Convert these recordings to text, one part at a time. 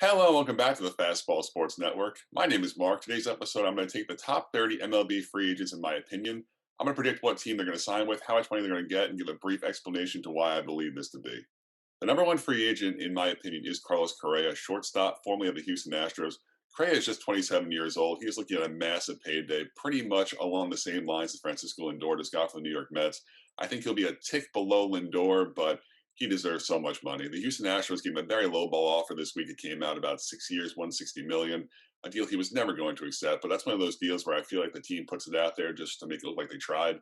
Hello, and welcome back to the Fastball Sports Network. My name is Mark. Today's episode, I'm going to take the top 30 MLB free agents in my opinion. I'm going to predict what team they're going to sign with, how much money they're going to get, and give a brief explanation to why I believe this to be. The number one free agent, in my opinion, is Carlos Correa, shortstop, formerly of the Houston Astros. Correa is just 27 years old. He is looking at a massive payday, pretty much along the same lines as Francisco Lindor just got from the New York Mets. I think he'll be a tick below Lindor, but he deserves so much money. The Houston Astros gave him a very low ball offer this week. It came out about 6 years, 160 million, a deal he was never going to accept. But that's one of those deals where I feel like the team puts it out there just to make it look like they tried.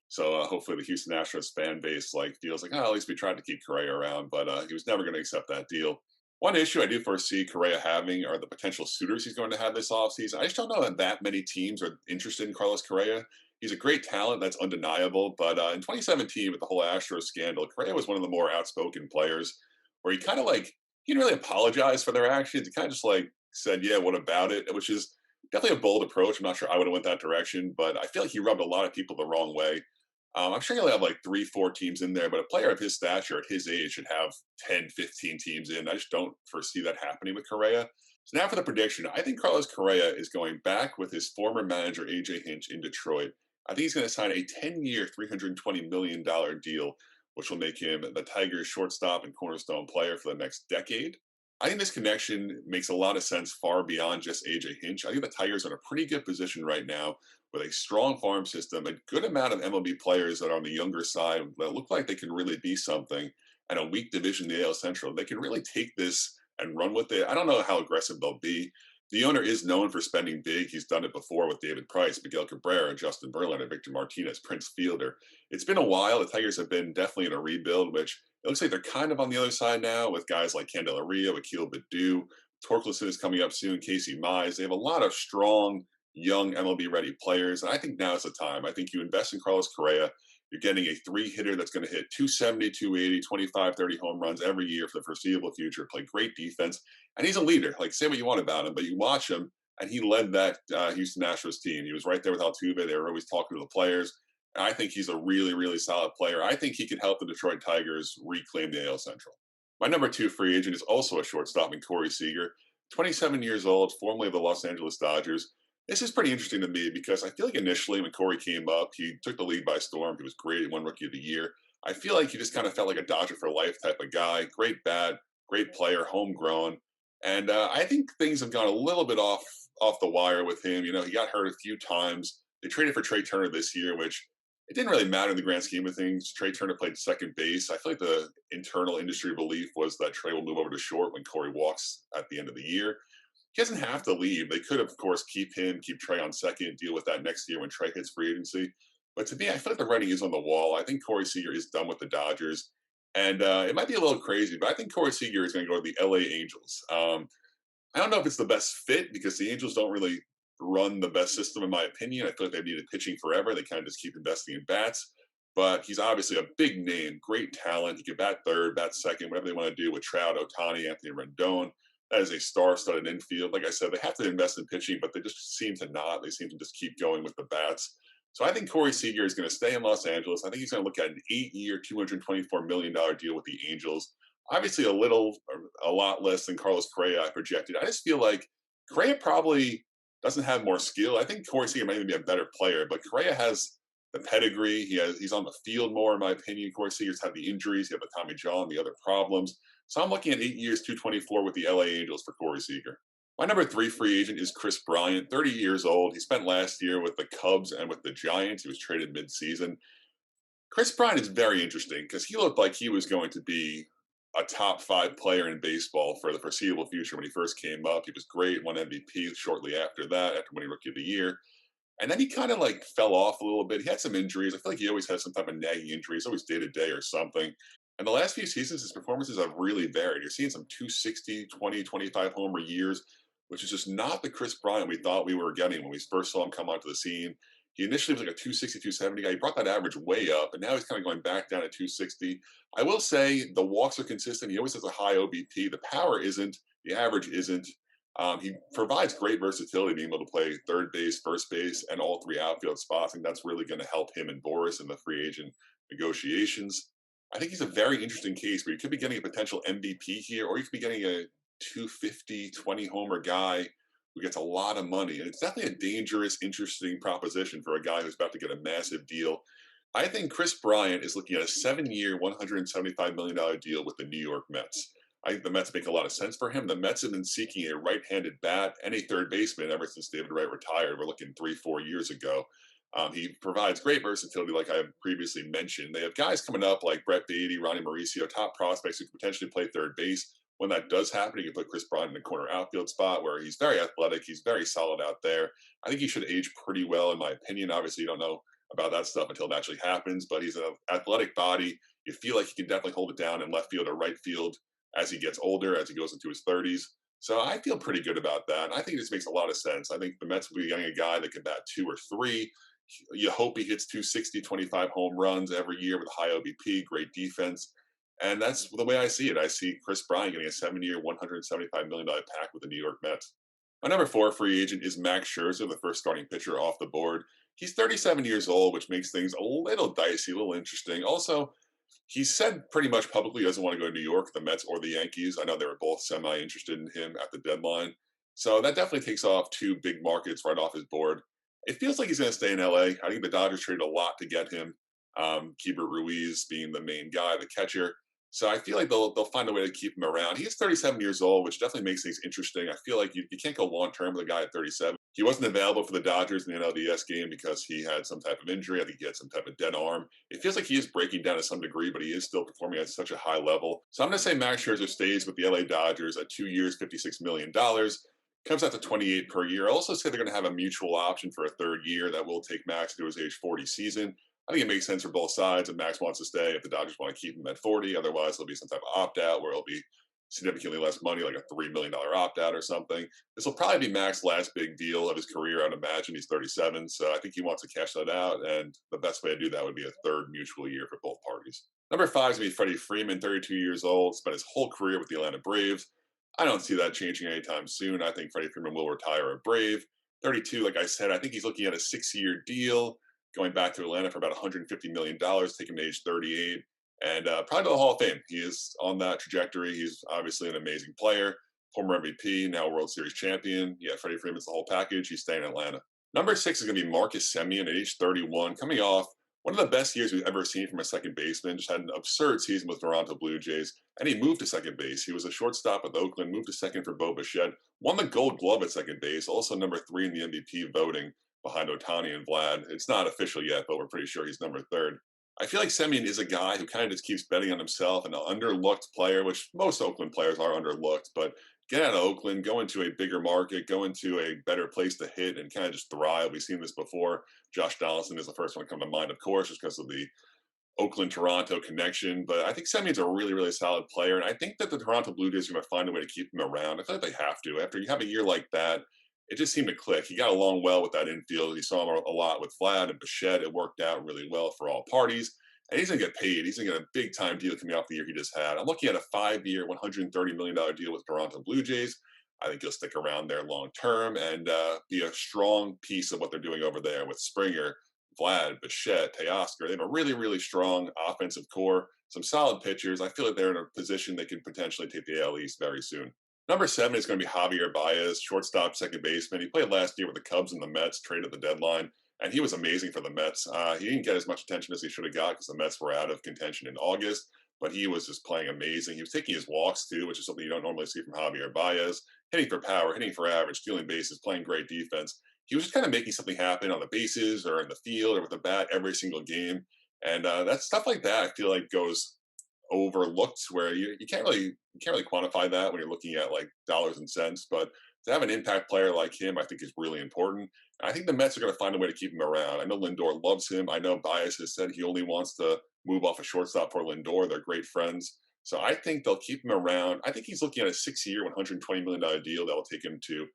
So hopefully the Houston Astros fan base feels like, oh, at least we tried to keep Correa around, but he was never going to accept that deal. One issue I do foresee Correa having are the potential suitors he's going to have this offseason. I just don't know that many teams are interested in Carlos Correa. He's a great talent, that's undeniable. But in 2017, with the whole Astros scandal, Correa was one of the more outspoken players where he didn't really apologize for their actions. He kind of just said, yeah, what about it? Which is definitely a bold approach. I'm not sure I would have went that direction, but I feel like he rubbed a lot of people the wrong way. I'm sure he'll have like three, four teams in there, but a player of his stature at his age should have 10, 15 teams in. I just don't foresee that happening with Correa. So now for the prediction. I think Carlos Correa is going back with his former manager, AJ Hinch, in Detroit. I think he's going to sign a 10-year, $320 million deal, which will make him the Tigers' shortstop and cornerstone player for the next decade. I think this connection makes a lot of sense far beyond just AJ Hinch. I think the Tigers are in a pretty good position right now with a strong farm system, a good amount of MLB players that are on the younger side that look like they can really be something, and a weak division in the AL Central. They can really take this and run with it. I don't know how aggressive they'll be. The owner is known for spending big. He's done it before with David Price, Miguel Cabrera, Justin Verlander, Victor Martinez, Prince Fielder. It's been a while. The Tigers have been definitely in a rebuild, which it looks like they're kind of on the other side now with guys like Candelario, Akil Baddoo. Torkelson is coming up soon, Casey Mize. They have a lot of strong, young MLB ready players. And I think now is the time. I think you invest in Carlos Correa. You're getting a three hitter that's going to hit 270, 280, 25, 30 home runs every year for the foreseeable future, play great defense. And he's a leader. Like, say what you want about him, but you watch him, and he led that Houston Astros team. He was right there with Altuve. They were always talking to the players. And I think he's a really, really solid player. I think he can help the Detroit Tigers reclaim the AL Central. My number two free agent is also a shortstop in Corey Seager, 27 years old, formerly of the Los Angeles Dodgers. This is pretty interesting to me because I feel like initially when Corey came up, he took the league by storm. He was great. He won Rookie of the Year. I feel like he just kind of felt like a Dodger for life type of guy. Great bat, great player, homegrown. And I think things have gone a little bit off the wire with him. You know, he got hurt a few times. They traded for Trey Turner this year, which it didn't really matter in the grand scheme of things. Trey Turner played second base. I feel like the internal industry belief was that Trey will move over to short when Corey walks at the end of the year. He doesn't have to leave. They could, of course, keep Trey on second, deal with that next year when Trey hits free agency. But to me, I feel like the writing is on the wall. I think Corey Seager is done with the Dodgers. And it might be a little crazy, but I think Corey Seager is going to go to the LA Angels. I don't know if it's the best fit because the Angels don't really run the best system, in my opinion. I feel like they've needed pitching forever. They kind of just keep investing in bats. But he's obviously a big name, great talent. He can bat third, bat second, whatever they want to do with Trout, Otani, Anthony Rendon. That is a star-studded infield. Like I said, they have to invest in pitching, but they just seem to not. They seem to just keep going with the bats. So I think Corey Seager is going to stay in Los Angeles. I think he's going to look at an 8-year, $224 million deal with the Angels. Obviously, a lot less than Carlos Correa I projected. I just feel like Correa probably doesn't have more skill. I think Corey Seager might even be a better player, but Correa has the pedigree. He's on the field more, in my opinion. Corey Seager's had the injuries, he had the Tommy John, the other problems. So I'm looking at 8 years, 224 with the LA Angels for Corey Seager. My number three free agent is Chris Bryant, 30 years old. He spent last year with the Cubs and with the Giants. He was traded midseason. Chris Bryant is very interesting because he looked like he was going to be a top five player in baseball for the foreseeable future when he first came up. He was great, won MVP shortly after that, after winning Rookie of the Year. And then he kind of fell off a little bit. He had some injuries. I feel like he always has some type of nagging injuries, always day to day or something. And the last few seasons, his performances have really varied. You're seeing some 260, 20, 25 homer years, which is just not the Chris Bryant we thought we were getting when we first saw him come onto the scene. He initially was like a 260, 270 guy. He brought that average way up, and now he's kind of going back down to 260. I will say the walks are consistent. He always has a high OBP. The power isn't. The average isn't. He provides great versatility, being able to play third base, first base, and all three outfield spots. I think that's really going to help him and Boris in the free agent negotiations. I think he's a very interesting case where you could be getting a potential MVP here, or you could be getting a 250, 20 homer guy who gets a lot of money. And it's definitely a dangerous, interesting proposition for a guy who's about to get a massive deal. I think Chris Bryant is looking at a 7 year, $175 million deal with the New York Mets. I think the Mets make a lot of sense for him. The Mets have been seeking a right handed bat and a third baseman ever since David Wright retired. We're looking 3, 4 years ago. He provides great versatility, like I previously mentioned. They have guys coming up like Brett Beatty, Ronnie Mauricio, top prospects who could potentially play third base. When that does happen, you can put Chris Bryant in the corner outfield spot where he's very athletic. He's very solid out there. I think he should age pretty well, in my opinion. Obviously, you don't know about that stuff until it actually happens, but he's an athletic body. You feel like he can definitely hold it down in left field or right field as he gets older, as he goes into his 30s. So I feel pretty good about that. And I think it just makes a lot of sense. I think the Mets will be getting a guy that can bat 2 or 3. You hope he hits 260, 25 home runs every year with high OBP, great defense. And that's the way I see it. I see Chris Bryant getting a 7 year, $175 million pack with the New York Mets. My number 4 free agent is Max Scherzer, the first starting pitcher off the board. He's 37 years old, which makes things a little dicey, a little interesting. Also, he said pretty much publicly he doesn't want to go to New York, the Mets or the Yankees. I know they were both semi interested in him at the deadline. So that definitely takes off 2 big markets right off his board. It feels like he's going to stay in LA. I think the Dodgers traded a lot to get him. Keibert Ruiz being the main guy, the catcher. So I feel like they'll find a way to keep him around. He's 37 years old, which definitely makes things interesting. I feel like you can't go long term with a guy at 37. He wasn't available for the Dodgers in the NLDS game because he had some type of injury. I think he had some type of dead arm. It feels like he is breaking down to some degree, but he is still performing at such a high level. So I'm going to say Max Scherzer stays with the LA Dodgers at 2 years, $56 million. Comes out to 28 per year. I also say they're going to have a mutual option for a third year that will take Max to his age 40 season. I think it makes sense for both sides. If Max wants to stay, if the Dodgers want to keep him at 40, otherwise there'll be some type of opt out where it'll be significantly less money, like a $3 million opt out or something. This will probably be Max's last big deal of his career. I'd imagine he's 37, so I think he wants to cash that out. And the best way to do that would be a third mutual year for both parties. Number 5 is going to be Freddie Freeman, 32 years old, spent his whole career with the Atlanta Braves. I don't see that changing anytime soon. I think Freddie Freeman will retire a Brave. 32, like I said, I think he's looking at a 6 year deal going back to Atlanta for about $150 million, taking him to age 38, and probably to the Hall of Fame. He is on that trajectory. He's obviously an amazing player, former MVP, now World Series champion. Yeah, Freddie Freeman's the whole package. He's staying in Atlanta. Number 6 is going to be Marcus Semien at age 31, coming off one of the best years we've ever seen from a second baseman. Just had an absurd season with Toronto Blue Jays, and he moved to second base. He was a shortstop with Oakland, moved to second for Bo Bichette, won the Gold Glove at second base, also number 3 in the MVP voting behind Otani and Vlad. It's not official yet, but we're pretty sure he's number 3rd. I feel like Semien is a guy who kind of just keeps betting on himself, an underlooked player, which most Oakland players are underlooked, but get out of Oakland, go into a bigger market, go into a better place to hit and kind of just thrive. We've seen this before. Josh Donaldson is the first one to come to mind, of course, just because of the Oakland Toronto connection. But I think Semien's a really, really solid player. And I think that the Toronto Blue Jays are going to find a way to keep him around. I feel like they have to. After you have a year like that, it just seemed to click. He got along well with that infield. He saw him a lot with Vlad and Bichette. It worked out really well for all parties. And he's going to get paid. He's going to get a big time deal coming off the year he just had. I'm looking at a 5 year, $130 million deal with Toronto Blue Jays. I think he'll stick around there long term and be a strong piece of what they're doing over there with Springer, Vlad, Bichette, Teoscar. They have a really, really strong offensive core, some solid pitchers. I feel like they're in a position they can potentially take the AL East very soon. Number 7 is going to be Javier Baez, shortstop, second baseman. He played last year with the Cubs and the Mets, traded at the deadline, and he was amazing for the Mets. He didn't get as much attention as he should have got because the Mets were out of contention in August, but he was just playing amazing. He was taking his walks too, which is something you don't normally see from Javier Baez. Hitting for power, hitting for average, stealing bases, playing great defense. He was just kind of making something happen on the bases or in the field or with the bat every single game. And that stuff like that, I feel like goes overlooked where you can't really quantify that when you're looking at like dollars and cents. But to have an impact player like him, I think is really important. And I think the Mets are going to find a way to keep him around. I know Lindor loves him. I know Baez has said he only wants to move off a shortstop for Lindor. They're great friends. So I think they'll keep him around. I think he's looking at a 6 year, $120 million deal that will take him to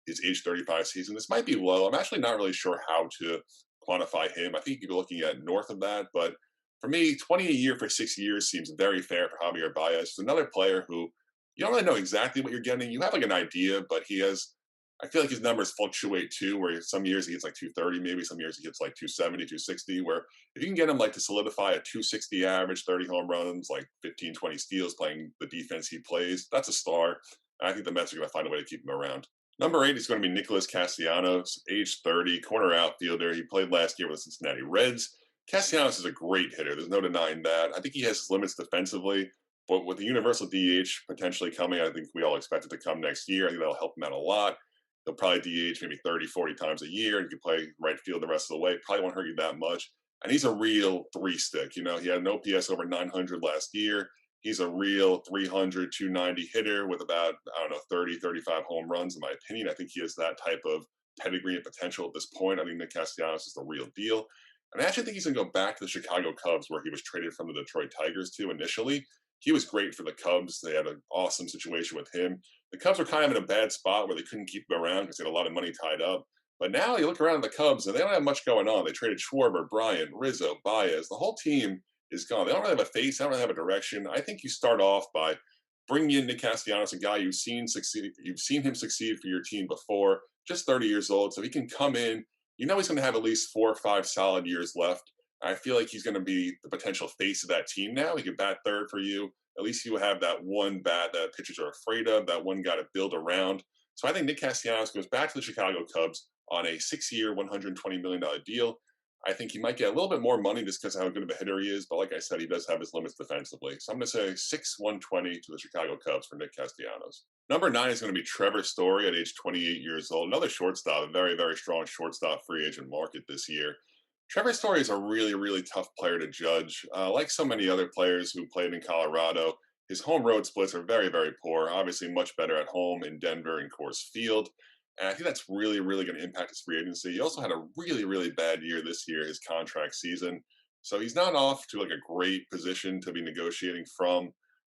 his age 35 season. This might be low. I'm actually not really sure how to quantify him. I think you're looking at north of that, but for me, 20 a year for 6 years seems very fair for Javier Baez. He's another player who you don't really know exactly what you're getting. You have like an idea, but I feel like his numbers fluctuate too, where some years he gets like 230, maybe some years he gets like 270, 260, where if you can get him like to solidify a 260 average, 30 home runs, like 15, 20 steals playing the defense he plays, that's a star. And I think the Mets are going to find a way to keep him around. Number 8 is going to be Nicholas Castellanos, age 30, corner outfielder. He played last year with the Cincinnati Reds. Castellanos is a great hitter. There's no denying that. I think he has his limits defensively, but with the universal DH potentially coming, I think we all expect it to come next year. I think that'll help him out a lot. He'll probably DH maybe 30, 40 times a year, and he can play right field the rest of the way. Probably won't hurt you that much. And he's a real three stick. He had an OPS over 900 last year. He's a real 300, 290 hitter with about, I don't know, 30, 35 home runs, in my opinion. I think he has that type of pedigree and potential at this point. I think Nick Castellanos is the real deal. And I actually think he's going to go back to the Chicago Cubs, where he was traded from the Detroit Tigers to initially. He was great for the Cubs. They had an awesome situation with him. The Cubs were kind of in a bad spot where they couldn't keep him around because they had a lot of money tied up. But now you look around the Cubs and they don't have much going on. They traded Schwarber, Bryant, Rizzo, Baez. The whole team is gone. They don't really have a face. They don't really have a direction. I think you start off by bringing in Nick Castellanos, a guy you've seen succeed. You've seen him succeed for your team before. Just 30 years old, so he can come in. He's going to have at least 4 or 5 solid years left. I feel like he's going to be the potential face of that team now. He can bat third for you. At least you have that one bat that pitchers are afraid of, that one guy to build around. So I think Nick Castellanos goes back to the Chicago Cubs on a 6-year, $120 million deal. I think he might get a little bit more money just because of how good of a hitter he is. But like I said, he does have his limits defensively. So I'm going to say 6-120 to the Chicago Cubs for Nick Castellanos. Number 9 is going to be Trevor Story at age 28 years old. Another shortstop, a very, very strong shortstop free agent market this year. Trevor Story is a really, really tough player to judge. Like so many other players who played in Colorado, his home road splits are very, very poor. Obviously, much better at home in Denver and Coors Field. And I think that's really, really going to impact his free agency. He also had a really, really bad year this year, his contract season. So he's not off to like a great position to be negotiating from.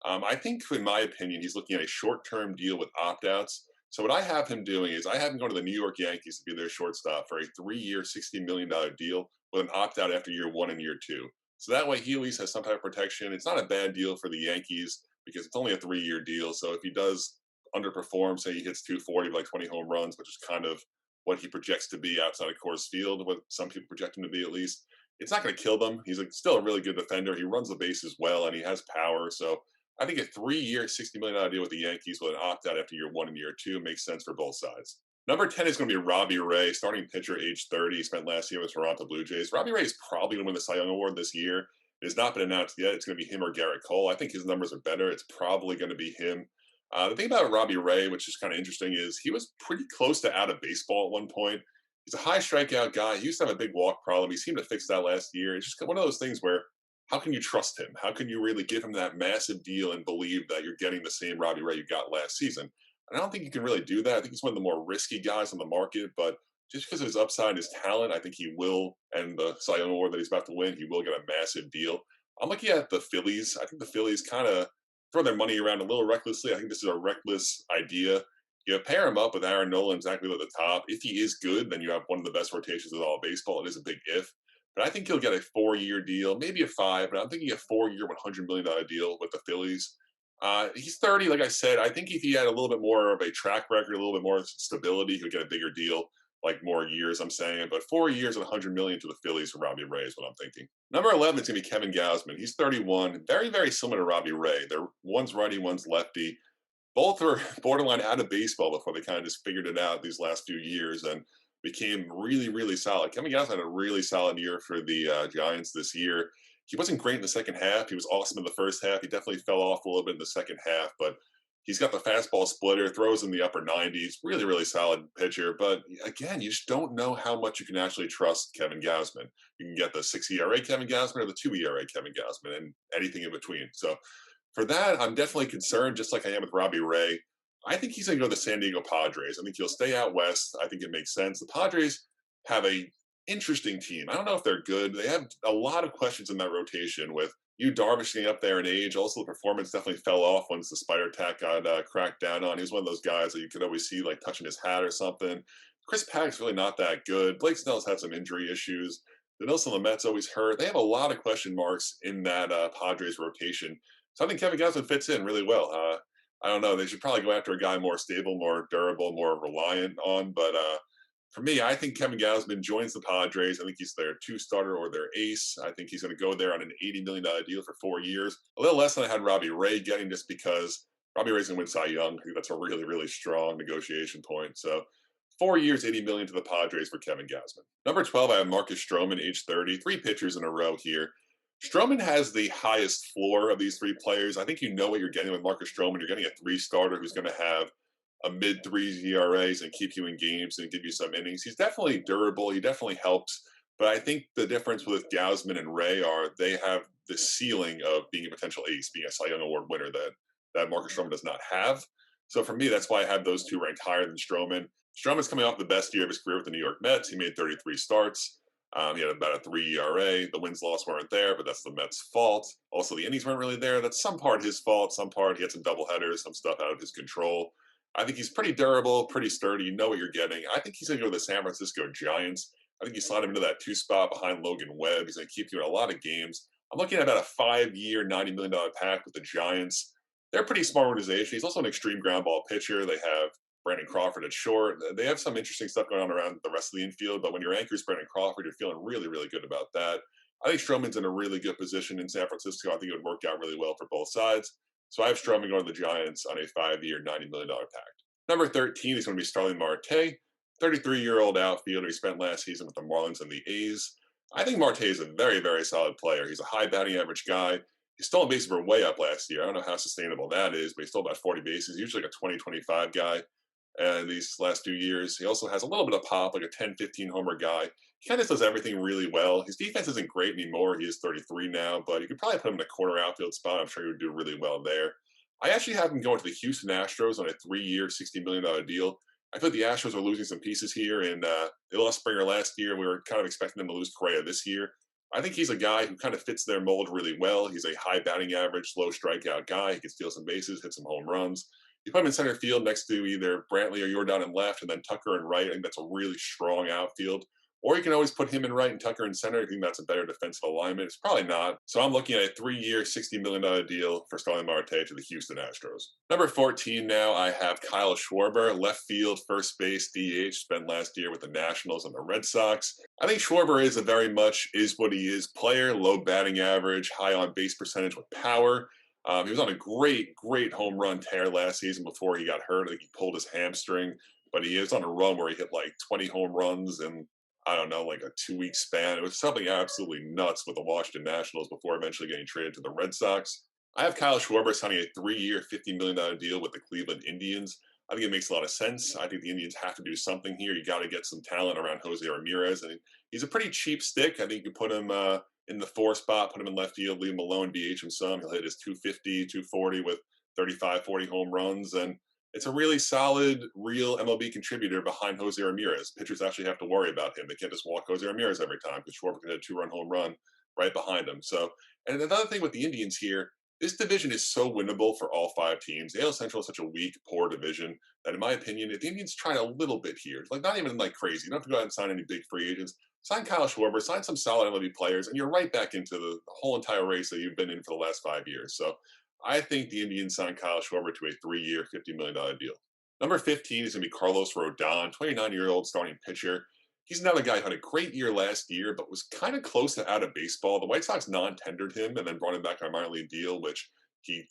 I think, in my opinion, he's looking at a short-term deal with opt-outs. So what I have him doing is I have him going to the New York Yankees to be their shortstop for a 3-year, $60 million deal with an opt-out after year 1 and year 2. So that way he at least has some type of protection. It's not a bad deal for the Yankees because it's only a 3-year deal. So if he does underperform, say he hits 240 like 20 home runs, which is kind of what he projects to be outside of Coors Field, what some people project him to be at least, it's not going to kill them. He's still a really good defender. He runs the bases well and he has power. So I think a 3-year, $60 million deal with the Yankees with an opt out after year 1 and year 2 makes sense for both sides. Number 10 is going to be Robbie Ray, starting pitcher, age 30. He spent last year with Toronto Blue Jays. Robbie Ray is probably going to win the Cy Young Award this year. It has not been announced yet. It's going to be him or Garrett Cole. I think his numbers are better. It's probably going to be him. The thing about Robbie Ray, which is kind of interesting, is he was pretty close to out of baseball at one point. He's a high strikeout guy. He used to have a big walk problem. He seemed to fix that last year. It's just one of those things where how can you trust him? How can you really give him that massive deal and believe that you're getting the same Robbie Ray you got last season? And I don't think you can really do that. I think he's one of the more risky guys on the market, but just because of his upside and his talent, I think he will, and the Cy Young Award that he's about to win, he will get a massive deal. I'm looking at the Phillies. I think the Phillies kind of throw their money around a little recklessly. I think this is a reckless idea. You pair him up with Aaron Nola exactly at the top. If he is good, then you have one of the best rotations in all of baseball. It is a big if. But I think he'll get a 4-year deal, maybe a 5, but I'm thinking a 4-year, $100 million deal with the Phillies. He's 30, like I said. I think if he had a little bit more of a track record, a little bit more stability, he'll get a bigger deal, like more years, I'm saying. But 4 years and $100 million to the Phillies for Robbie Ray is what I'm thinking. Number 11 is going to be Kevin Gausman. He's 31, very, very similar to Robbie Ray. They're one's righty, one's lefty. Both were borderline out of baseball before they kind of just figured it out these last few years and became really, really solid. Kevin Gausman had a really solid year for the Giants this year. He wasn't great in the second half. He was awesome in the first half. He definitely fell off a little bit in the second half, but he's got the fastball splitter, throws in the upper 90s. Really, really solid pitcher. But again, you just don't know how much you can actually trust Kevin Gausman. You can get the 6 ERA Kevin Gausman or the 2 ERA Kevin Gausman and anything in between. So for that, I'm definitely concerned, just like I am with Robbie Ray. I think he's going to go to the San Diego Padres. I think he'll stay out west. I think it makes sense. The Padres have a interesting team. I don't know if they're good. They have a lot of questions in that rotation with you Darvish getting up there in age. Also, the performance definitely fell off once the spider attack got cracked down on. He was one of those guys that you could always see like touching his hat or something. Chris Paddock's really not that good. Blake Snell's had some injury issues. The Nelson the Mets always hurt. They have a lot of question marks in that Padres rotation. So I think Kevin Gausman fits in really well. I don't know. They should probably go after a guy more stable, more durable, more reliant on. But for me, I think Kevin Gausman joins the Padres. I think he's their 2 starter or their ace. I think he's going to go there on an $80 million deal for 4 years. A little less than I had Robbie Ray getting just because Robbie Ray's going to win Cy Young. I think that's a really, really strong negotiation point. So 4 years, 80 million to the Padres for Kevin Gausman. Number 12, I have Marcus Stroman, age 30, three pitchers in a row here. Stroman has the highest floor of these three players. I think you know what you're getting with Marcus Stroman. You're getting a three starter who's going to have a mid threes ERAs and keep you in games and give you some innings. He's definitely durable. He definitely helps. But I think the difference with Gausman and Ray are they have the ceiling of being a potential ace, being a Cy Young Award winner that Marcus Stroman does not have. So for me, that's why I have those two ranked higher than Stroman. Stroman's coming off the best year of his career with the New York Mets. He made 33 starts. He had about a 3 ERA. The wins loss weren't there, but that's the Mets' fault. Also, the innings weren't really there. That's some part his fault. Some part he had some double headers, some stuff out of his control. I think he's pretty durable, pretty sturdy. You know what you're getting. I think he's going to go to the San Francisco Giants. I think you slide him into that two spot behind Logan Webb. He's going to keep you in a lot of games. I'm looking at about a 5 year, $90 million pact with the Giants. They're a pretty smart organization. He's also an extreme ground ball pitcher. They have Brandon Crawford at short. They have some interesting stuff going on around the rest of the infield, but when your anchor is Brandon Crawford, you're feeling really, really good about that. I think Stroman's in a really good position in San Francisco. I think it would work out really well for both sides. So I have Stroman going to the Giants on a 5 year, $90 million pact. Number 13 is going to be Starling Marte, 33-year-old outfielder. He spent last season with the Marlins and the A's. I think Marte is a very, very solid player. He's a high batting average guy. His stolen bases were way up last year. I don't know how sustainable that is, but he stole about 40 bases, usually like a 20-25 guy. And these last 2 years, he also has a little bit of pop, like a 10-15 homer guy. He kind of does everything really well. His defense isn't great anymore. He is 33 now, but you could probably put him in a corner outfield spot. I'm sure he would do really well there. I actually have him going to the Houston Astros on a 3 year, $60 million deal. I feel like the Astros are losing some pieces here, and they lost Springer last year. We were kind of expecting them to lose Correa this year. I think he's a guy who kind of fits their mold really well. He's a high batting average, low strikeout guy. He can steal some bases, hit some home runs. You put him in center field next to either Brantley or Jordan in left, and then Tucker in right. I think that's a really strong outfield. Or you can always put him in right and Tucker in center. I think that's a better defensive alignment. It's probably not. So I'm looking at a 3 year, $60 million deal for Starling Marte to the Houston Astros. Number 14 now, I have Kyle Schwarber, left field, first base, DH, spent last year with the Nationals and the Red Sox. I think Schwarber is a very much is what he is player, low batting average, high on base percentage with power. He was on a great, great home run tear last season before he got hurt. I think he pulled his hamstring, but he is on a run where he hit like 20 home runs in, I don't know, like a 2 week span. It was something absolutely nuts with the Washington Nationals before eventually getting traded to the Red Sox. I have Kyle Schwarber signing a 3 year, $50 million deal with the Cleveland Indians. I think it makes a lot of sense. I think the Indians have to do something here. You got to get some talent around Jose Ramirez. And he's a pretty cheap stick. I think you put him in the four spot, put him in left field, leave him alone, DH him some. He'll hit his 250, 240 with 35, 40 home runs. And it's a really solid, real MLB contributor behind Jose Ramirez. Pitchers actually have to worry about him. They can't just walk Jose Ramirez every time because Schwarber can hit a 2 run home run right behind him. So, and another thing with the Indians here, this division is so winnable for all five teams. AL Central is such a weak, poor division that, in my opinion, if the Indians try a little bit here, like not even like crazy, you don't have to go out and sign any big free agents. Sign Kyle Schwarber, sign some solid MLB players, and you're right back into the whole entire race that you've been in for the last 5 years. So I think the Indians signed Kyle Schwarber to a 3 year, $50 million deal. Number 15 is going to be Carlos Rodon, 29-year-old starting pitcher. He's another guy who had a great year last year, but was kind of close to out of baseball. The White Sox non-tendered him and then brought him back on a minor league deal, which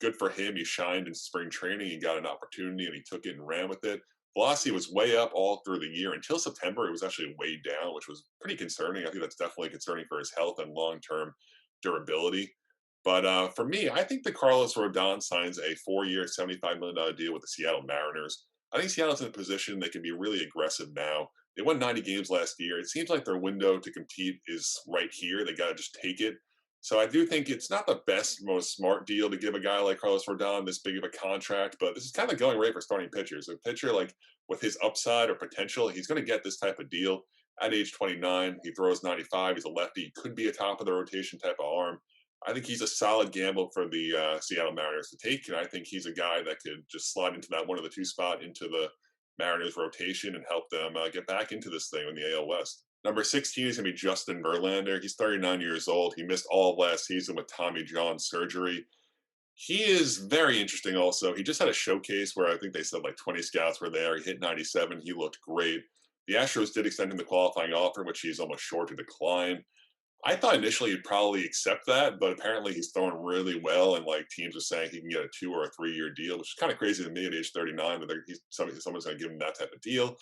good for him. He shined in spring training. He got an opportunity and he took it and ran with it. Velocity was way up all through the year. Until September, it was actually way down, which was pretty concerning. I think that's definitely concerning for his health and long-term durability. But for me, I think that Carlos Rodon signs a 4 year, $75 million deal with the Seattle Mariners. I think Seattle's in a position they can be really aggressive now. They won 90 games last year. It seems like their window to compete is right here. They got to just take it. So I do think it's not the best, most smart deal to give a guy like Carlos Rodon this big of a contract, but this is kind of going right for starting pitchers. A pitcher like with his upside or potential, he's going to get this type of deal at age 29. He throws 95. He's a lefty. He could be a top of the rotation type of arm. I think he's a solid gamble for the Seattle Mariners to take, and I think he's a guy that could just slide into that one of the two spot into the Mariners rotation and help them get back into this thing in the AL West. Number 16 is going to be Justin Verlander. He's 39 years old. He missed all of last season with Tommy John surgery. He is very interesting also. He just had a showcase where I think they said like 20 scouts were there. He hit 97. He looked great. The Astros did extend him the qualifying offer, which he's almost sure to decline. I thought initially he'd probably accept that, but apparently he's throwing really well, and like teams are saying he can get a 2 or a 3 year deal, which is kind of crazy to me at age 39 that someone's going to give him that type of deal.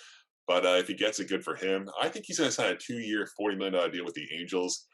But if he gets it, good for him. I think he's going to sign a 2 year, $40 million deal with the Angels.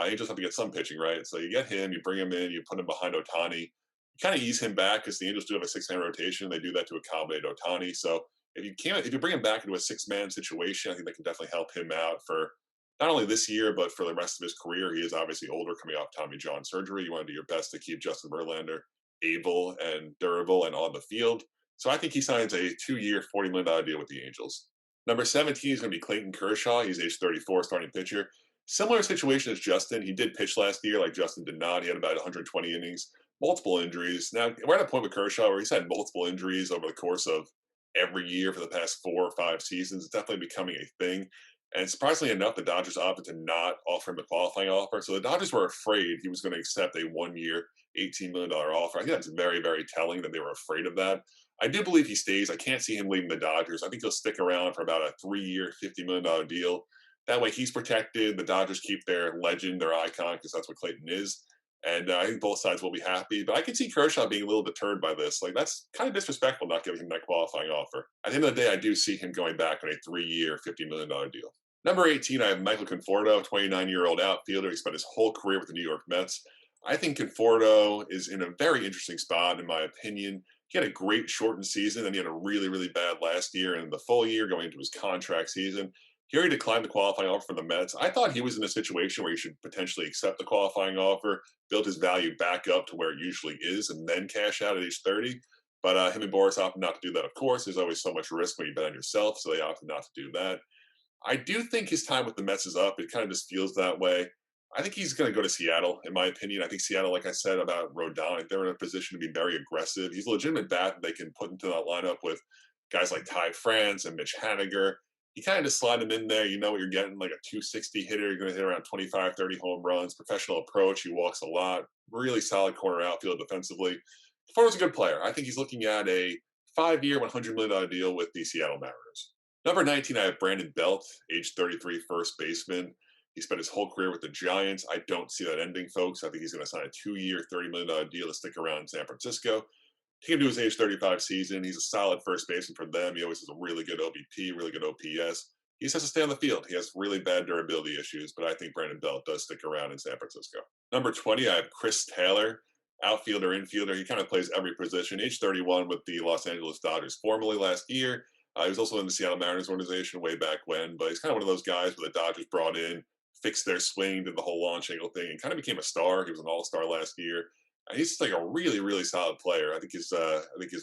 Angels have to get some pitching, right? So you get him, you bring him in, you put him behind Otani. You kind of ease him back because the Angels do have a 6 man rotation. They do that to accommodate Otani. So if you bring him back into a 6 man situation, I think that can definitely help him out for not only this year, but for the rest of his career. He is obviously older, coming off Tommy John surgery. You want to do your best to keep Justin Verlander able and durable and on the field. So I think he signs a 2 year, $40 million deal with the Angels. Number 17 is going to be Clayton Kershaw. He's age 34, starting pitcher. Similar situation as Justin. He did pitch last year, like Justin did not. He had about 120 innings, multiple injuries. Now, we're at a point with Kershaw where he's had multiple injuries over the course of every year for the past 4 or 5 seasons. It's definitely becoming a thing. And surprisingly enough, the Dodgers opted to not offer him a qualifying offer. So the Dodgers were afraid he was going to accept a 1 year, $18 million offer. I think that's very, very telling that they were afraid of that. I do believe he stays. I can't see him leaving the Dodgers. I think he'll stick around for about a 3 year, $50 million deal. That way he's protected. The Dodgers keep their legend, their icon, because that's what Clayton is. And I think both sides will be happy. But I can see Kershaw being a little deterred by this. Like, that's kind of disrespectful not giving him that qualifying offer. At the end of the day, I do see him going back on a 3 year, $50 million deal. Number 18, I have Michael Conforto, 29-year-old outfielder. He spent his whole career with the New York Mets. I think Conforto is in a very interesting spot, in my opinion. He had a great shortened season, and he had a really, really bad last year and the full year going into his contract season. He already declined the qualifying offer from the Mets. I thought he was in a situation where he should potentially accept the qualifying offer, build his value back up to where it usually is, and then cash out at age 30. But him and Boris opted not to do that, of course. There's always so much risk when you bet on yourself, so they opted not to do that. I do think his time with the Mets is up. It kind of just feels that way. I think he's going to go to Seattle, in my opinion. I think Seattle, like I said about Rodon, they're in a position to be very aggressive. He's a legitimate bat that they can put into that lineup with guys like Ty France and Mitch Haniger. You kind of just slide him in there. You know what you're getting, like a 260 hitter. You're going to hit around 25, 30 home runs. Professional approach. He walks a lot. Really solid corner outfield defensively. Conforto's a good player. I think he's looking at a 5 year, $100 million deal with the Seattle Mariners. Number 19, I have Brandon Belt, age 33, first baseman. He spent his whole career with the Giants. I don't see that ending, folks. I think he's going to sign a 2 year, $30 million deal to stick around in San Francisco. Take him to his age 35 season. He's a solid first baseman for them. He always has a really good OBP, really good OPS. He just has to stay on the field. He has really bad durability issues, but I think Brandon Belt does stick around in San Francisco. Number 20, I have Chris Taylor, outfielder, infielder. He kind of plays every position. Age 31 with the Los Angeles Dodgers formerly last year. He was also in the Seattle Mariners organization way back when, but he's kind of one of those guys where the Dodgers brought in, fixed their swing, did the whole launch angle thing, and kind of became a star. He was an all-star last year. He's just like a really, really solid player. I think his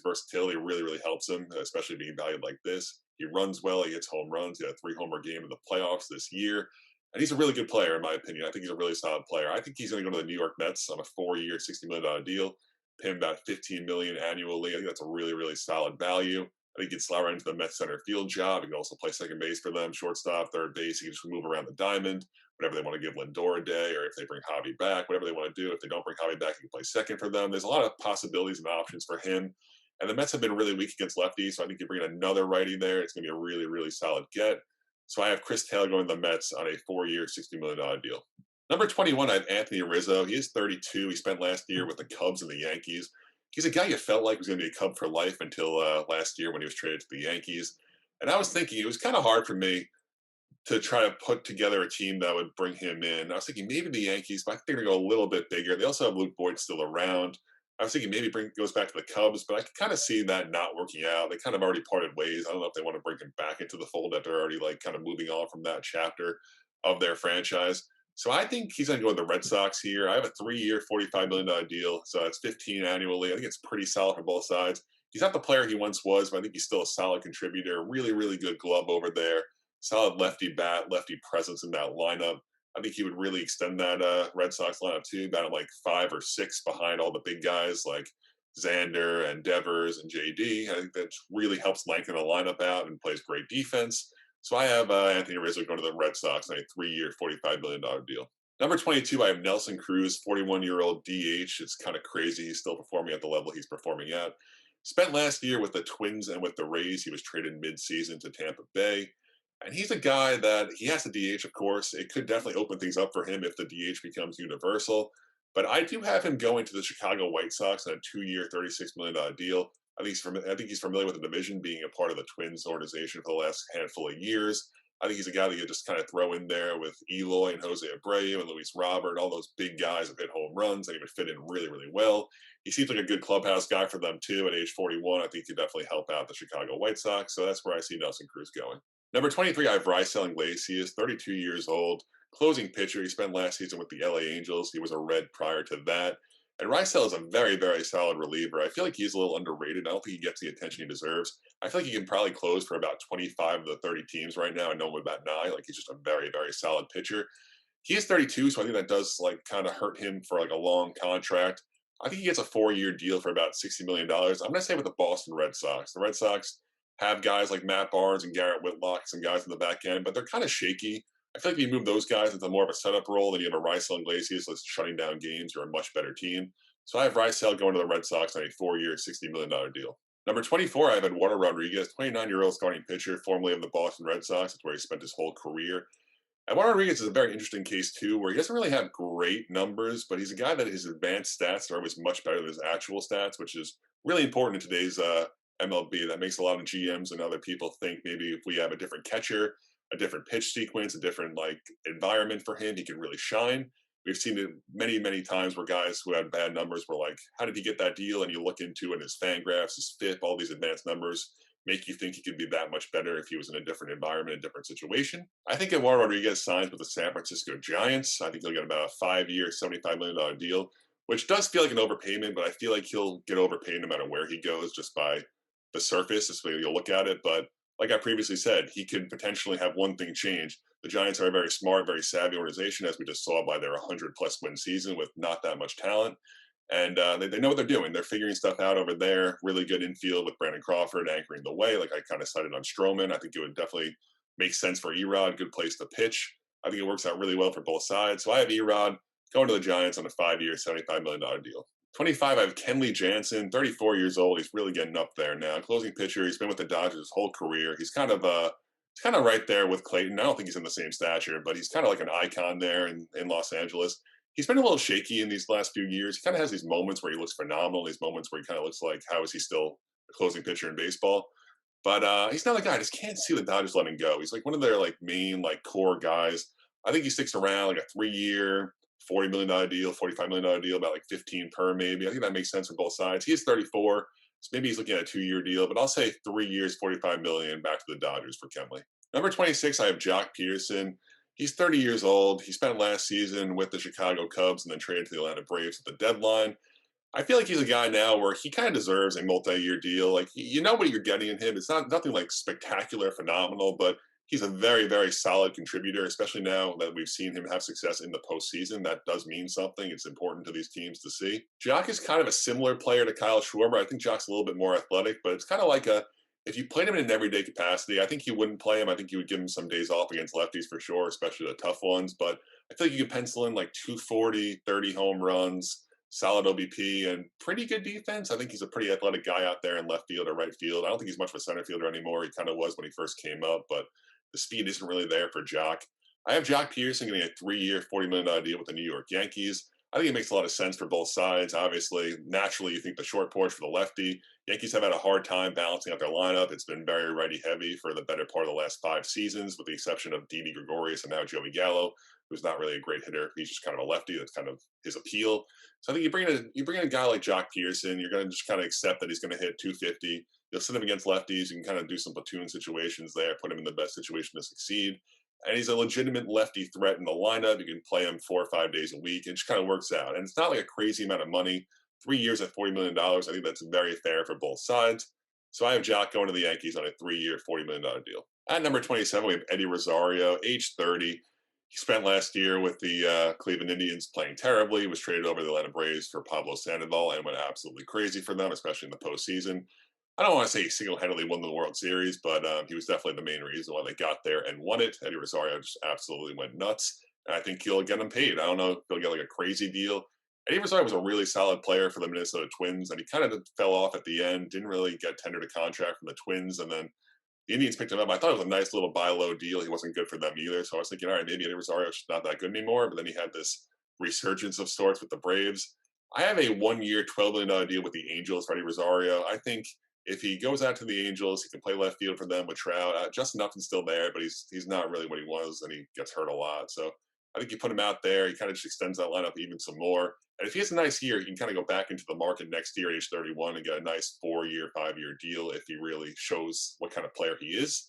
versatility really, really helps him, especially being valued like this. He runs well. He hits home runs. He had a 3 homer game in the playoffs this year. And he's a really good player, in my opinion. I think he's a really solid player. I think he's going to go to the New York Mets on a 4 year, $60 million deal, pay him about $15 million annually. I think that's a really, really solid value. I think he can slide right into the Mets center field job. He can also play second base for them, shortstop, third base. He can just move around the diamond, whatever they want to give Lindor a day, or if they bring Javi back, whatever they want to do. If they don't bring Javi back, he can play second for them. There's a lot of possibilities and options for him. And the Mets have been really weak against lefties, so I think you bring another righty there. It's going to be a really, really solid get. So I have Chris Taylor going to the Mets on a 4 year, $60 million deal. Number 21, I have Anthony Rizzo. He is 32. He spent last year with the Cubs and the Yankees. He's a guy you felt like was going to be a Cub for life until last year when he was traded to the Yankees. And I was thinking it was kind of hard for me to try to put together a team that would bring him in. I was thinking maybe the Yankees, but I think they're going to go a little bit bigger. They also have Luke Boyd still around. I was thinking maybe goes back to the Cubs, but I could kind of see that not working out. They kind of already parted ways. I don't know if they want to bring him back into the fold after already like kind of moving on from that chapter of their franchise. So I think he's going to go with the Red Sox here. I have a 3 year, $45 million deal, so that's 15 annually. I think it's pretty solid for both sides. He's not the player he once was, but I think he's still a solid contributor. Really, really good glove over there. Solid lefty bat, lefty presence in that lineup. I think he would really extend that Red Sox lineup too, about like 5 or 6 behind all the big guys like Xander and Devers and JD. I think that really helps lengthen the lineup out and plays great defense. So I have Anthony Rizzo going to the Red Sox on a 3 year, $45 million deal. Number 22, I have Nelson Cruz, 41-year-old DH. It's kind of crazy. He's still performing at the level he's performing at. Spent last year with the Twins and with the Rays. He was traded mid-season to Tampa Bay. And he's a guy that he has the DH, of course. It could definitely open things up for him if the DH becomes universal. But I do have him going to the Chicago White Sox on a 2-year, $36 million deal. I think he's familiar with the division, being a part of the Twins organization for the last handful of years. I think he's a guy that you just kind of throw in there with Eloy and Jose Abreu and Luis Robert, all those big guys that hit home runs, and he would fit in really, really well. He seems like a good clubhouse guy for them too. At age 41, I think he could definitely help out the Chicago White Sox. So that's where I see Nelson Cruz going. Number 23, I have Raisel Iglesias, 32 years old, closing pitcher. He spent last season with the LA Angels. He was a Red prior to that. And Raisel is a very, very solid reliever. I feel like he's a little underrated. I don't think he gets the attention he deserves. I feel like he can probably close for about 25 of the 30 teams right now and no one would bat an eye. Like, he's just a very, very solid pitcher. He is 32, so I think that does like kind of hurt him for like a long contract. I think he gets a 4-year deal for about $60 million. I'm going to say with the Boston Red Sox. The Red Sox have guys like Matt Barnes and Garrett Whitlock, some guys in the back end, but they're kind of shaky. I feel like if you move those guys into more of a setup role, then you have a Raisel Iglesias that's shutting down games. You're a much better team. So I have Raisel going to the Red Sox on a 4-year, $60 million deal. Number 24, I have Eduardo Rodriguez, 29-year-old starting pitcher, formerly of the Boston Red Sox. That's where he spent his whole career. Eduardo Rodriguez is a very interesting case too, where he doesn't really have great numbers, but he's a guy that his advanced stats are always much better than his actual stats, which is really important in today's MLB. That makes a lot of GMs and other people think maybe if we have a different catcher, a different pitch sequence, a different like environment for him, he can really shine. We've seen it many, many times where guys who had bad numbers were like, "How did he get that deal?" And you look into it, his fan graphs, his FIP, all these advanced numbers make you think he could be that much better if he was in a different environment, a different situation. I think Eduardo Rodriguez signs with the San Francisco Giants. I think he'll get about a 5-year, $75 million deal, which does feel like an overpayment, but I feel like he'll get overpaid no matter where he goes just by the surface. This way you'll look at it. But like I previously said, he could potentially have one thing change. The Giants are a very smart, very savvy organization, as we just saw by their 100-plus win season with not that much talent. And they know what they're doing. They're figuring stuff out over there. Really good infield with Brandon Crawford anchoring the way, like I kind of cited on Stroman. I think it would definitely make sense for Erod. Good place to pitch. I think it works out really well for both sides. So I have Erod going to the Giants on a 5-year, $75 million deal. 25, I have Kenley Jansen, 34 years old. He's really getting up there now. Closing pitcher. He's been with the Dodgers his whole career. He's kind of right there with Clayton. I don't think he's in the same stature, but he's kind of like an icon there in Los Angeles. He's been a little shaky in these last few years. He kind of has these moments where he looks phenomenal, these moments where he kind of looks like, how is he still a closing pitcher in baseball? But he's not a guy. I just can't see the Dodgers letting go. He's like one of their like main like core guys. I think he sticks around like a 3-year, $40 million deal, $45 million deal, about like 15 per maybe. I think that makes sense for both sides. He is 34, so maybe he's looking at a 2-year deal. But I'll say 3 years, $45 million back to the Dodgers for Kenley. Number 26, I have Jock Peterson. He's 30 years old. He spent last season with the Chicago Cubs and then traded to the Atlanta Braves at the deadline. I feel like he's a guy now where he kind of deserves a multi-year deal. Like, you know what you're getting in him. It's not nothing like spectacular, phenomenal, but he's a very, very solid contributor, especially now that we've seen him have success in the postseason. That does mean something. It's important to these teams to see. Jock is kind of a similar player to Kyle Schwarber. I think Jock's a little bit more athletic, but it's kind of like if you played him in an everyday capacity, I think you wouldn't play him. I think you would give him some days off against lefties for sure, especially the tough ones. But I feel like you could pencil in like 240, 30 home runs, solid OBP, and pretty good defense. I think he's a pretty athletic guy out there in left field or right field. I don't think he's much of a center fielder anymore. He kind of was when he first came up, but the speed isn't really there for Jock. I have Jock Peterson getting a 3-year, $40 million deal with the New York Yankees. I think it makes a lot of sense for both sides. Obviously, naturally, you think the short porch for the lefty. Yankees have had a hard time balancing out their lineup. It's been very righty heavy for the better part of the last 5 seasons, with the exception of Didi Gregorius and now Joey Gallo, who's not really a great hitter. He's just kind of a lefty. That's kind of his appeal. So I think you bring in a guy like Jock Peterson, you're going to just kind of accept that he's going to hit 250. You'll sit him against lefties. You can kind of do some platoon situations there, put him in the best situation to succeed. And he's a legitimate lefty threat in the lineup. You can play him 4 or 5 days a week. It just kind of works out. And it's not like a crazy amount of money. 3 years at $40 million. I think that's very fair for both sides. So I have Jock going to the Yankees on a 3-year, $40 million deal. At number 27, we have Eddie Rosario, age 30. He spent last year with the Cleveland Indians playing terribly. He was traded over to the Atlanta Braves for Pablo Sandoval and went absolutely crazy for them, especially in the postseason. I don't want to say he single-handedly won the World Series, but he was definitely the main reason why they got there and won it. Eddie Rosario just absolutely went nuts, and I think he'll get him paid. I don't know if he'll get like a crazy deal. Eddie Rosario was a really solid player for the Minnesota Twins, and he kind of fell off at the end. Didn't really get tendered a contract from the Twins, and then The Indians picked him up. I thought it was a nice little buy low deal. He wasn't good for them either. So I was thinking, all right, maybe Eddie Rosario's just not that good anymore. But then he had this resurgence of sorts with the Braves. I have a 1 year, $12 million deal with the Angels for Eddie Rosario. I think if he goes out to the Angels, he can play left field for them with Trout. Justin Upton's still there, but he's not really what he was, and he gets hurt a lot. So I think you put him out there, he kind of just extends that lineup even some more. And if he has a nice year, he can kind of go back into the market next year at age 31 and get a nice 4 year, 5 year deal if he really shows what kind of player he is.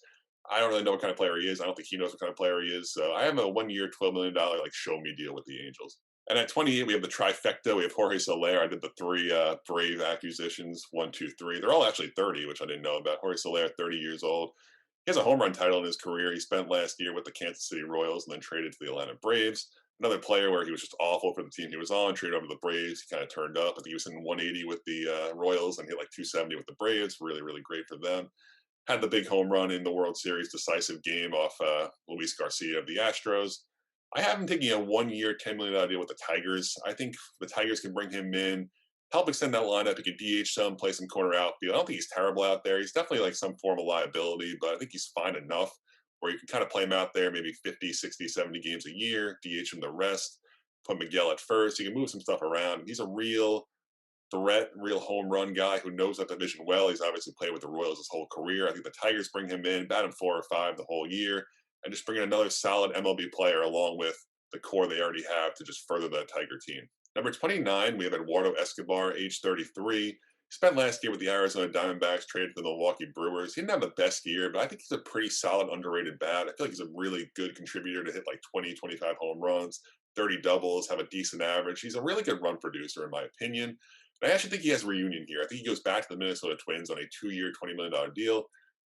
I don't really know what kind of player he is. I don't think he knows what kind of player he is. So I have a 1 year, $12 million like show me deal with the Angels. And at 28, we have the trifecta. We have Jorge Soler. I did the three Brave acquisitions, one, two, three. They're all actually 30, which I didn't know about. Jorge Soler, 30 years old. He has a home run title in his career. He spent last year with the Kansas City Royals and then traded to the Atlanta Braves. Another player where he was just awful for the team he was on, traded over to the Braves. He kind of turned up. I think he was in 180 with the Royals and hit like 270 with the Braves. Really, really great for them. Had the big home run in the World Series decisive game off Luis Garcia of the Astros. I have him taking a 1 year, $10 million deal with the Tigers. I think the Tigers can bring him in, help extend that lineup. He can DH some, play some corner outfield. I don't think he's terrible out there. He's definitely like some form of liability, but I think he's fine enough where you can kind of play him out there maybe 50, 60, 70 games a year, DH him the rest, put Miguel at first. You can move some stuff around. He's a real threat, real home run guy who knows that division well. He's obviously played with the Royals his whole career. I think the Tigers bring him in, bat him 4 or 5 the whole year, and just bring in another solid MLB player along with the core they already have to just further the Tiger team. Number 29, we have Eduardo Escobar, age 33. He spent last year with the Arizona Diamondbacks, traded to the Milwaukee Brewers. He didn't have the best year, but I think he's a pretty solid, underrated bat. I feel like he's a really good contributor to hit like 20, 25 home runs, 30 doubles, have a decent average. He's a really good run producer, in my opinion. I actually think he has a reunion here. I think he goes back to the Minnesota Twins on a 2 year, $20 million deal.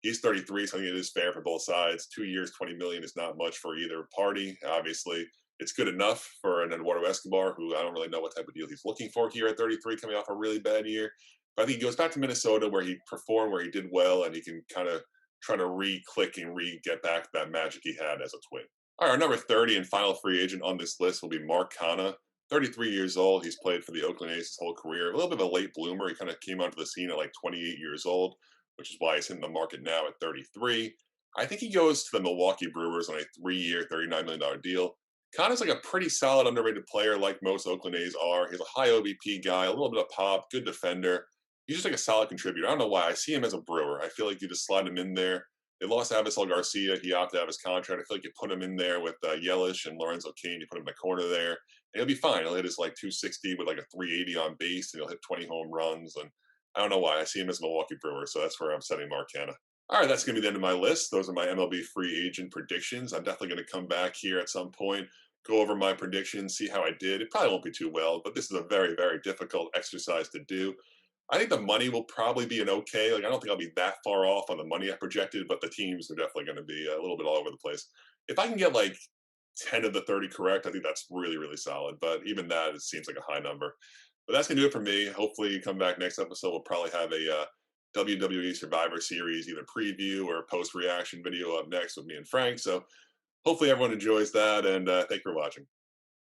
He's 33, so I think it is fair for both sides. 2 years, $20 million is not much for either party. Obviously, it's good enough for an Eduardo Escobar, who I don't really know what type of deal he's looking for here at 33, coming off a really bad year. But I think he goes back to Minnesota where he performed, where he did well, and he can kind of try to re-click and re-get back that magic he had as a Twin. All right, our number 30 and final free agent on this list will be Mark Canha. 33 years old. He's played for the Oakland A's his whole career. A little bit of a late bloomer. He kind of came onto the scene at like 28 years old, which is why he's hitting the market now at 33. I think he goes to the Milwaukee Brewers on a 3 year, $39 million deal. Connor's like a pretty solid, underrated player, like most Oakland A's are. He's a high OBP guy, a little bit of pop, good defender. He's just like a solid contributor. I don't know why. I see him as a Brewer. I feel like you just slide him in there. They lost Avisel Garcia. He opted out of his contract. I feel like you put him in there with Yelich and Lorenzo Cain. You put him in the corner there. And he'll be fine. He'll hit his like 260 with like a 380 on base, and he'll hit 20 home runs. And I don't know why. I see him as a Milwaukee Brewer, so that's where I'm setting Mark Canha. All right, that's going to be the end of my list. Those are my MLB free agent predictions. I'm definitely going to come back here at some point, go over my predictions, see how I did. It probably won't be too well, but this is a very, very difficult exercise to do. I think the money will probably be an okay. Like, I don't think I'll be that far off on the money I projected, but the teams are definitely going to be a little bit all over the place. If I can get like 10 of the 30 correct, I think that's really, really solid. But even that, it seems like a high number. But that's going to do it for me. Hopefully, you come back next episode. We'll probably have a WWE Survivor Series, either preview or post reaction video up next with me and Frank. So hopefully, everyone enjoys that. And thank you for watching.